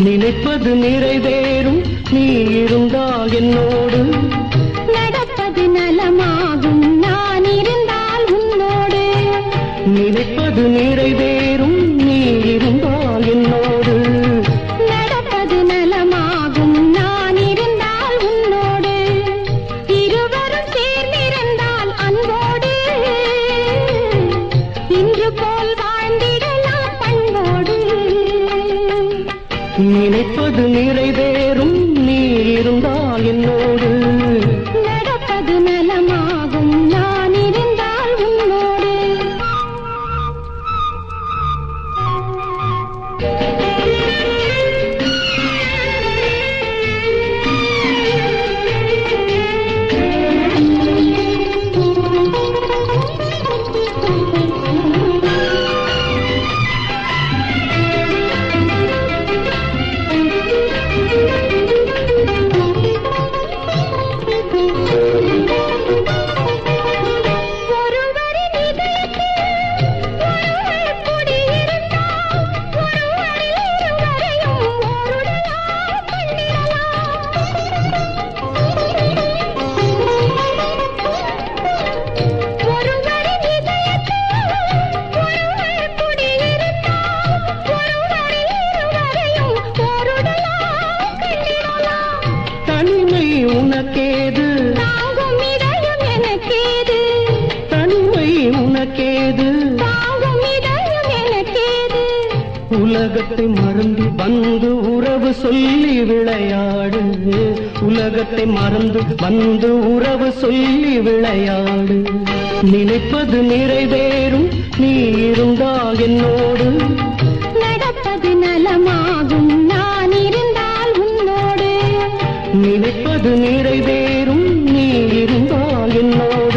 நினைப்பது நிறைவேறும் நீ இருந்தால் என்னோடு நடப்பது நலமாகும் நான் இருந்தால் உன்னோடு நினைப்பது நிறைவேறும் நீ இருந்தால் என்னோடு நடப்பது நலமாகும் நான் இருந்தால் உன்னோடு இருவரும் சேர்ந்திருந்தால் அன்போடு இன்று போல் வாழ்ந்திடலாம் பண்போடு நினைப்பது நிறைவேறும் நீ இருந்தால் என்னோடு நடப்பது நலமாகும் நான் இருந்தால் உன்னோடு உனக்கேது தாங்கும் இதயம் எனக்கேது தனிமை உனக்கேது தாங்கும் இதயம் எனக்கேது உலகத்தை மறந்து வந்து உறவு சொல்லி விளையாடு உலகத்தை மறந்து வந்து உறவு சொல்லி விளையாடு நினைப்பது நிறைவேறும் நீ இருந்தால் என்னோடு நடப்பது நலமாகும் நான் இருந்தால் உன்னோடு நினைப்பது நிறைவேறும் நீ இருந்தால் என்னோடு